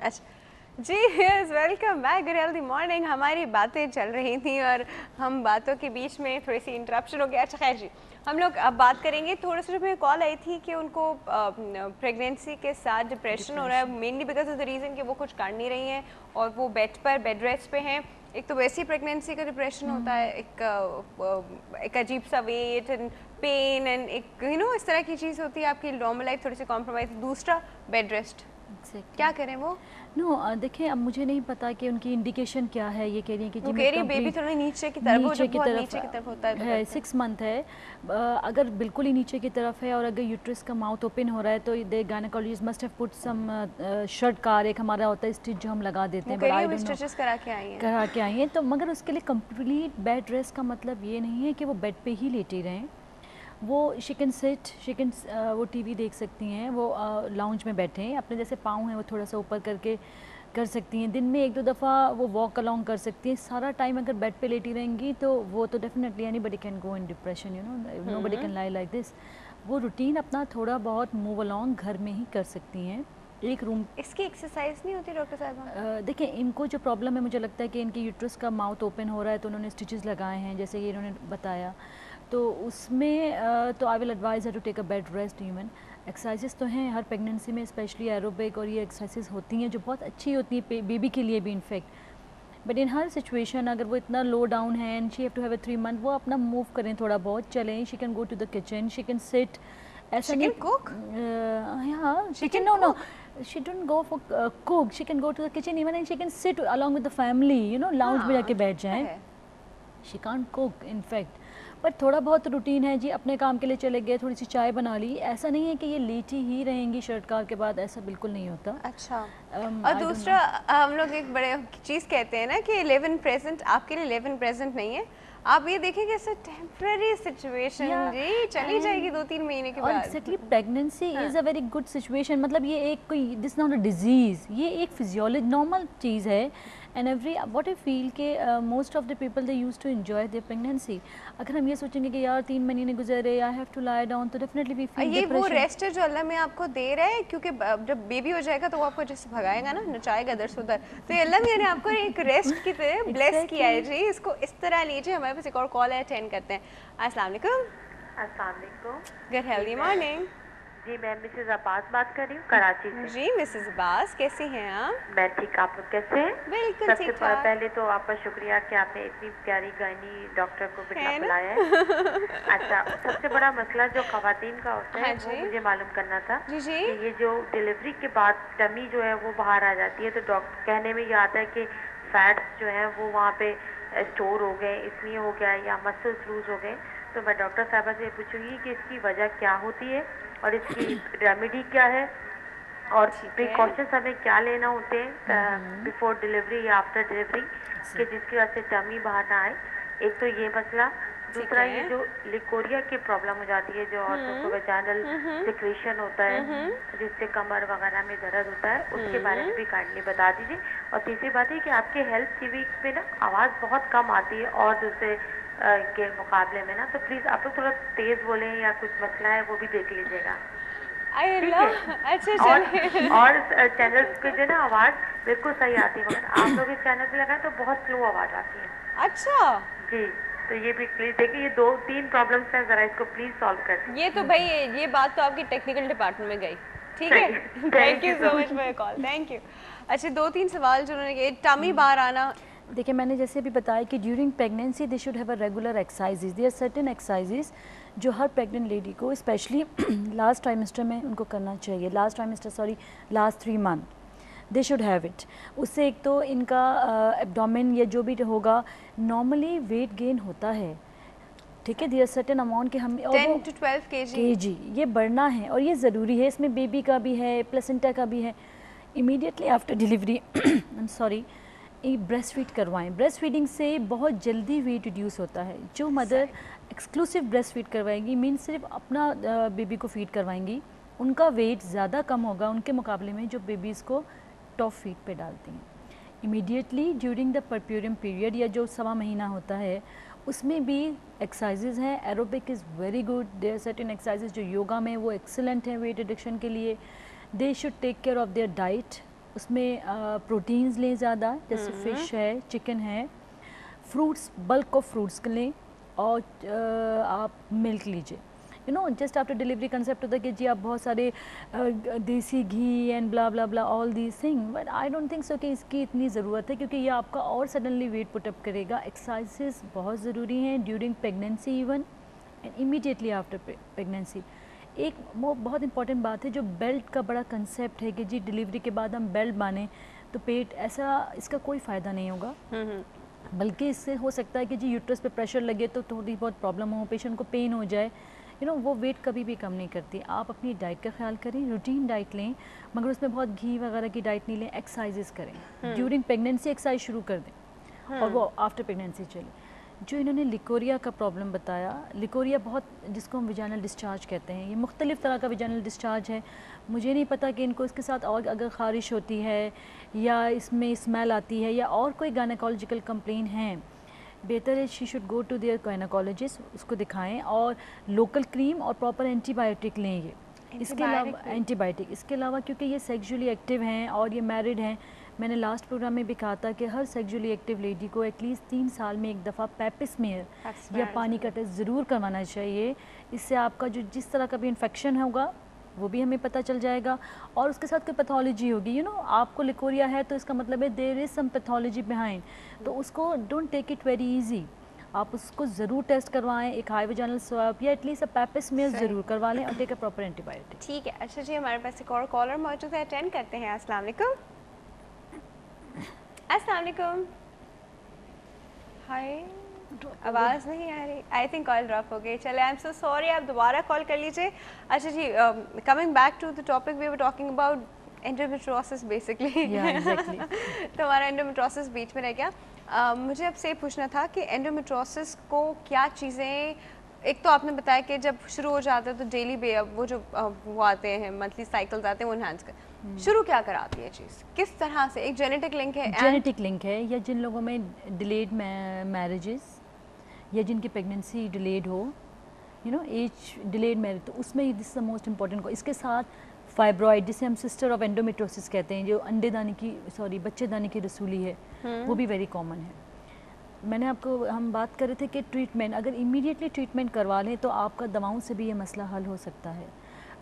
अच्छा जी, yes, welcome back good healthy morning. हमारी बातें चल रही थी और हम बातों के बीच में थोड़ी सी इंटरप्शन हो गया। अच्छा खैर जी, हम लोग अब बात करेंगे थोड़ा सा। जो मुझे कॉल आई थी कि उनको प्रेगनेंसी के साथ डिप्रेशन हो रहा है, mainly because of the reason कि वो कुछ कर नहीं रही हैं और वो बेड रेस्ट पे हैं। एक तो वैसे ही प्रेगनेंसी का डिप्रेशन होता है, एक अजीब सा वेट एंड पेन एंड एक इस तरह की चीज़ होती है, आपकी नॉर्मल लाइफ थोड़ी सी कॉम्प्रोमाइज। दूसरा बेड रेस्ट, क्या करें वो? देखिए, अब मुझे नहीं पता कि उनकी इंडिकेशन क्या है। ये कह रही है कि वो कह रही है बेबी थोड़ा नीचे की तरफ, नीचे की तरफ नीचे की तरफ होता है, 6 मंथ है। अगर बिल्कुल ही नीचे की तरफ है और अगर यूट्रस का माउथ ओपन हो रहा है तो the gynaecologist must have put some shirt car, एक हमारा होता है स्टिच जो हम लगा देते हैं, बट स्टिचेस करा के आई हैं तो मगर उसके लिए कंप्लीट बेड रेस्ट का मतलब ये नहीं है कि वो बेड पे ही लेटी रहें। वो शी कैन सिट, वो टीवी देख सकती हैं, वो लाउंज में बैठे हैं, अपने जैसे पाँव हैं वो थोड़ा सा ऊपर करके कर सकती हैं। दिन में 1-2 दफ़ा वो वॉक अलोंग कर सकती हैं। सारा टाइम अगर बेड पे लेटी रहेंगी तो वो तो definitely anybody can go in depression, nobody can lie like this. वो रूटीन अपना थोड़ा बहुत मूव अलोंग घर में ही कर सकती हैं। एक रूम, इसकी एक्सरसाइज नहीं होती डॉक्टर साहब? देखिए, इनको जो प्रॉब्लम है, मुझे लगता है कि इनकी यूट्रस का माउथ ओपन हो रहा है तो उन्होंने स्टिचेस लगाए हैं जैसे ये इन्होंने बताया, तो उसमें तो I will advise her to take a bed rest. Even exercises तो हैं हर प्रेगनेंसी में, स्पेशली एरोबिक, और ये एक्सरसाइजेस होती हैं जो बहुत अच्छी होती हैं बेबी के लिए भी in fact. But in her situation अगर वो इतना लो डाउन है and she have to have a 3 month, वो अपना मूव करें, थोड़ा बहुत चलें। She can go to the kitchen, she can sit, ऐसा नहीं cook? हाँ, she can no, she don't go for cook, she can go to the kitchen even and she can sit along with the family, lounge में जाके बैठ जाएं। she can't cook in fact, but थोड़ा बहुत routine है जी, अपने काम के लिए चले गए, थोड़ी सी चाय बना ली, ऐसा नहीं है कि ये लेटी ही रहेंगी शर्ट कार के बाद, ऐसा बिल्कुल नहीं होता। अच्छा, और दूसरा हम लोग एक बड़े चीज़ कहते हैं ना कि लिव इन प्रेजेंट, आपके लिए लिव इन प्रेजेंट नहीं है। आप ये देखें कि इट्स अ टेम्पररी सिचुएशन जी, चली जाएगी 2-3 महीने के बाद। Exactly, pregnancy is a very good situation. मतलब ये एक कोई दिस नॉट अ डिजीज़, ये एक फिजियोलॉजी नॉर्मल चीज़ है। And every what I feel के most of the people they use to enjoy their pregnancy. अगर हम ये सोचेंगे कि यार 3 महीने गुजरे, I have to lie down, तो डेफिनेटली वी फील ये वो रेस्ट है जो अल्लाह में आपको दे रहा है, क्योंकि जब बेबी हो जाएगा तो वो आपको जैसे भगाएगा ना, नचाएगा इधर से उधर, तो ये अल्लाह ने आपको एक रेस्ट की तरह ब्लेस किया है जी। इसको इस तरह लीजिए। हमारे पास एक और कॉल है, अटेंड करते हैं। अस्सलाम वालेकुम। अस्सलाम वालेकुम। गुड हेल्दी मॉर्निंग जी, मैं मिसेज अब्बास बात कर रही हूँ कराची से। जी मिसेज अब्बास, कैसी हैं आप? मैं ठीक, आप लोग कैसे हैं? बिल्कुल ठीक ठाक। सबसे पहले तो आपका शुक्रिया कि आपने इतनी प्यारी गायनी डॉक्टर को बुलाया है। अच्छा, सबसे बड़ा मसला जो खवातीन का होता है वो मुझे मालूम करना था जी जी। कि ये जो डिलीवरी के बाद टमी जो है वो बाहर आ जाती है, तो डॉक्टर कहने में ये आता है कि फैट्स जो है वो वहाँ पे स्टोर हो गए, इसलिए हो गया, या मसल्स लूज हो गए। तो मैं डॉक्टर साहबा से पूछूंगी कि इसकी वजह क्या होती है और इसकी रेमेडी क्या है और प्रिकॉशंस हमें क्या लेना होते हैं बिफोर डिलीवरी या आफ्टर डिलीवरी, कि जिसकी वजह से टमी बाहर ना आए। एक तो ये मसला। दूसरा, ये जो लिकोरिया की प्रॉब्लम हो जाती है, जो औरतों को वेजाइनल सिक्रेशन होता है जिससे कमर वगैरह में दर्द होता है, उसके बारे में भी काइंडली बता दीजिए। और तीसरी बात है कि आपके हेल्थ टीवी पे ना आवाज़ बहुत कम आती है और दूसरे के मुकाबले में ना, तो प्लीज़ आप लोग थोड़ा तेज़ बोलें या कुछ मसला है वो भी देख लीजिएगा। अच्छा, और चैनल्स पे जो ना आवाज़ बिल्कुल सही आती है, मगर आप लोग इस चैनल पे लगाएं तो बहुत स्लो आवाज़ आती है। अच्छा जी, तो ये भी प्लीज़ देखिए, ये 2-3 प्रॉब्लम्स हैं, ज़रा इसको प्लीज़ सॉल्व कर दीजिए। ये तो भाई ये बात तो आपकी टेक्निकल डिपार्टमेंट में गई, ठीक है। Thank you so much for your call, thank you. अच्छा, 2-3 सवाल जो उन्होंने किए, टमी बाहर आना। देखिए, मैंने जैसे भी बताया कि during pregnancy they should have a regular exercises. There are certain exercises जो हर प्रेग्नेंट लेडी को स्पेशली लास्ट ट्राइमेस्टर में उनको करना चाहिए। Last 3 month they should have it. उससे एक तो इनका एब्डोमेन या जो भी होगा, नॉर्मली वेट गेन होता है, ठीक है, देयर सर्टेन अमाउंट के हम 10 to 12 kg ये बढ़ना है और ये ज़रूरी है। इसमें बेबी का भी है, प्लेसेंटा का भी है। Immediately after delivery I am sorry, breast feed करवाएं। ब्रेस्ट फीडिंग से बहुत जल्दी वेट रिड्यूस होता है। जो मदर एक्सक्लूसिव ब्रेस्ट फीड करवाएंगी, मीन सिर्फ अपना बेबी को फीड करवाएंगी, उनका वेट ज़्यादा कम होगा उनके मुकाबले में जो बेबीज़ को टॉप फीड पे डालती हैं। Immediately during the puerperium period या जो 1.25 महीना होता है, उसमें भी एक्सरसाइजेज हैं। Aerobic is very good. There are certain exercises जो योगा में वो एक्सीलेंट हैं वेट रिडक्शन के लिए। They should take care of their diet. उसमें प्रोटीन्स लें ज़्यादा, जैसे फ़िश है, चिकन है, फ्रूट्स, बल्क ऑफ फ्रूट्स लें, और आप मिल्क लीजिए। You know just after delivery concept होता है कि जी आप बहुत सारे देसी घी and blah blah blah all these thing, but I don't think so कि इसकी इतनी ज़रूरत है, क्योंकि ये आपका और सडनली वेट पुटअप करेगा। एक्सरसाइजेस बहुत ज़रूरी हैं during pregnancy even and immediately after pregnancy. एक वो बहुत इंपॉर्टेंट बात है, जो बेल्ट का बड़ा कंसेप्ट है कि जी डिलीवरी के बाद हम बेल्ट बांधें तो पेट ऐसा, इसका कोई फ़ायदा नहीं होगा, बल्कि इससे हो सकता है कि जी यूट्रस पे प्रेशर लगे तो थोड़ी बहुत प्रॉब्लम हो, पेशेंट को पेन हो जाए। वो वेट कभी भी कम नहीं करती। आप अपनी डाइट का ख्याल करें, रूटीन डाइट लें, मगर उसमें बहुत घी वगैरह की डाइट नहीं लें। एक्सरसाइजेस करें, ड्यूरिंग प्रेगनेंसी एक्सरसाइज शुरू कर दें और वो आफ्टर प्रेगनेंसी चले। जो इन्होंने लिकोरिया का प्रॉब्लम बताया, लिकोरिया बहुत, जिसको हम विजाइनल डिस्चार्ज कहते हैं, ये मुख्तलिफ़ तरह का विजाइनल डिस्चार्ज है। मुझे नहीं पता कि इनको इसके साथ और अगर ख़ारिश होती है या इसमें स्मेल आती है या और कोई गायनेकोलॉजिकल कंप्लेन है, बेहतर है she should go to their gynaecologist, उसको दिखाएं और लोकल क्रीम और प्रॉपर एंटीबायोटिक लें। ये इसके अलावा एंटीबायोटिक, इसके अलावा क्योंकि ये सेक्सुअली एक्टिव हैं और ये मैरिड हैं, मैंने लास्ट प्रोग्राम में भी कहा था कि हर सेक्सुअली एक्टिव लेडी को एटलीस्ट 3 साल में एक दफ़ा पेपिस्मेयर या पानी का टेस्ट ज़रूर करवाना चाहिए। इससे आपका जो जिस तरह का भी इन्फेक्शन होगा वो भी हमें पता चल जाएगा, और उसके साथ कोई पैथोलॉजी होगी। आपको लिकोरिया है तो इसका मतलब है there is some pathology behind, तो उसको don't take it very easy, आप उसको ज़रूर टेस्ट करवाएं, एक हाई वजाइनल स्वाब या एटलीस्ट पेपिस्मेयर ज़रूर करवा लें और टेक अ प्रॉपर एंटीबायोटिक। ठीक है। अच्छा जी, हमारे पास एक और कॉलर मौजूद है, अटेंड करते हैं। अस्सलाम वालेकुम। अस्सलाम वालेकुम। हाय, आवाज़ नहीं आ रही, आई थिंक कॉल ड्रॉप हो गई। चले, आई एम सो सॉरी, आप दोबारा कॉल कर लीजिए। अच्छा जी, coming back to the topic we were talking about endometriosis basically. तो हमारा एंडोमेट्रियोसिस बीच में रह गया। मुझे आपसे पूछना था कि एंडोमेट्रियोसिस को क्या चीज़ें, एक तो आपने बताया कि जब शुरू हो जाता है तो डेली वो जो वो आते हैं, मंथली साइकिल्स आते हैं, वो इन्हांस कर शुरू क्या कराती है चीज़, किस तरह से? एक जेनेटिक लिंक है, जेनेटिक लिंक है, या जिन लोगों में डिलेड मैरिजेस या जिनकी प्रेगनेंसी डिलेड हो, एज डिलेड मैरिज, तो उसमें दिस द मोस्ट इम्पॉर्टेंट को। इसके साथ फाइब्रॉइड, जिसे हम सिस्टर ऑफ एंडोमेट्रियोसिस कहते हैं, जो बच्चेदानी की रसूली है, वो भी वेरी कॉमन है। मैंने आपको, हम बात कर रहे थे कि ट्रीटमेंट, अगर इमीडिएटली ट्रीटमेंट करवा लें तो आपका दवाओं से भी ये मसला हल हो सकता है,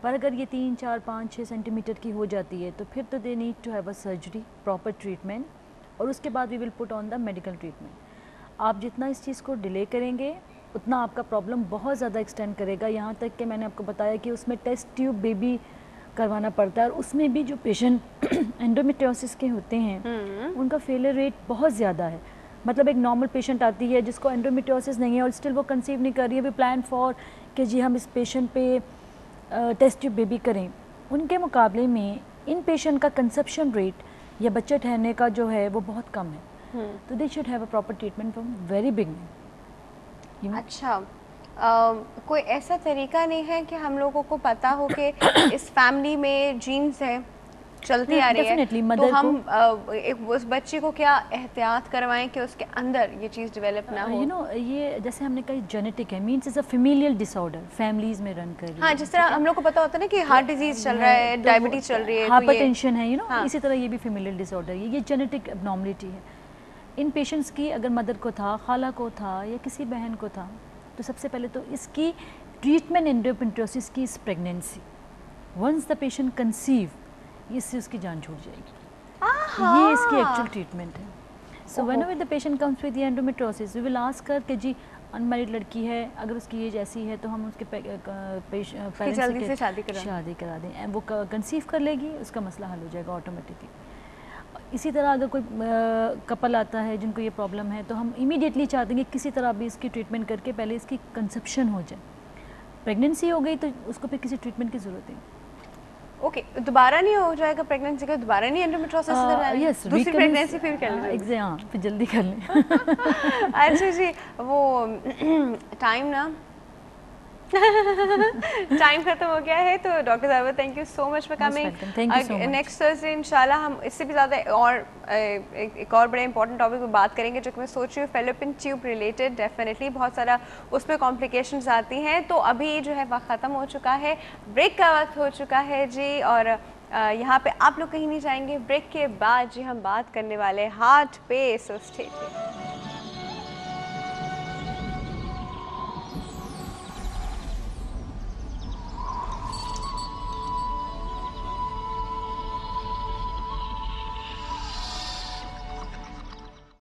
पर अगर ये 3, 4, 5, 6 सेंटीमीटर की हो जाती है तो फिर तो they need to have a surgery, proper treatment, और उसके बाद we will put on the medical treatment. आप जितना इस चीज़ को डिले करेंगे उतना आपका प्रॉब्लम बहुत ज़्यादा एक्सटेंड करेगा, यहाँ तक कि मैंने आपको बताया कि उसमें टेस्ट ट्यूब बेबी करवाना पड़ता है, और उसमें भी जो पेशेंट एंडोमेट्रियोसिस के होते हैं उनका फेलियर रेट बहुत ज़्यादा है। मतलब एक नॉर्मल पेशेंट आती है जिसको एंडोमेट्रियोसिस नहीं है और स्टिल वो कंसीव नहीं कर रही है, वी प्लान फॉर कि जी हम इस पेशेंट पे टेस्ट ट्यूब बेबी करें, उनके मुकाबले में इन पेशेंट का कंसेप्शन रेट या बच्चे ठहरने का जो है वो बहुत कम है। तो दे should have a proper treatment from very beginning. अच्छा, कोई ऐसा तरीका नहीं है कि हम लोगों को पता हो कि इस फैमिली में जीन्स है, चलती आ रही है, तो हम एक उस बच्चे को क्या एहतियात करवाएं कि उसके अंदर ये चीज़ डेवलप ना हो? ये जैसे हमने कहा जेनेटिक है, means is a familial disorder, families में रन कर रही है। हाँ, जिस तरह हम लोग को पता होता है ना कि हार्ट डिजीज चल रहा है, डायबिटीज चल रही है, हाइपरटेंशन है, इसी तरह ये भी फैमिलियल डिसऑर्डर है, ये जेनेटिक एब्नॉर्मलिटी है। इन पेशेंट्स की अगर मदर को था, खाला को था या किसी बहन को था, तो सबसे पहले तो इसकी ट्रीटमेंट एंडोमेट्रियोसिस की इस pregnancy, once the patient conceive, इससे उसकी जान छूट जाएगी। ये इसकी एक्चुअल ट्रीटमेंट है। So whenever the patient comes with endometriosis, we will ask her कि जी अनमैरिड लड़की है, अगर उसकी एज ऐसी है तो हम उसके पेरेंट्स जल्दी से शादी करा दें, वो कंसीव कर लेगी, उसका मसला हल हो जाएगा ऑटोमेटिकली। इसी तरह अगर कोई कपल आता है जिनको ये प्रॉब्लम है, तो हम इमीडिएटली चाहते हैं कि किसी तरह भी इसकी ट्रीटमेंट करके पहले इसकी कंसेप्शन हो जाए। प्रेगनेंसी हो गई तो उसको फिर किसी ट्रीटमेंट की ज़रूरत नहीं। ओके, दोबारा नहीं हो जाएगा प्रेगनेंसी का, दोबारा नहीं एंडोमेट्रियोसिस यस, दूसरी प्रेगनेंसी फिर कर लें। हाँ, फिर जल्दी कर लें। अच्छा जी, वो टाइम ना टाइम खत्म हो गया है, तो doctor Zahiba thank you so much for coming. Next Thursday इंशाल्लाह हम इससे भी ज़्यादा और एक और बड़े इंपॉर्टेंट टॉपिक पर बात करेंगे, जो कि मैं सोच रही हूँ फैलोपियन ट्यूब रिलेटेड। डेफिनेटली बहुत सारा उसमें कॉम्प्लिकेशंस आती हैं। तो अभी जो है वक्त ख़त्म हो चुका है, ब्रेक का वक्त हो चुका है जी, और यहाँ पे आप लोग कहीं नहीं जाएंगे। ब्रेक के बाद जी हम बात करने वाले हार्ट पे, सो स्टे ट्यून्ड।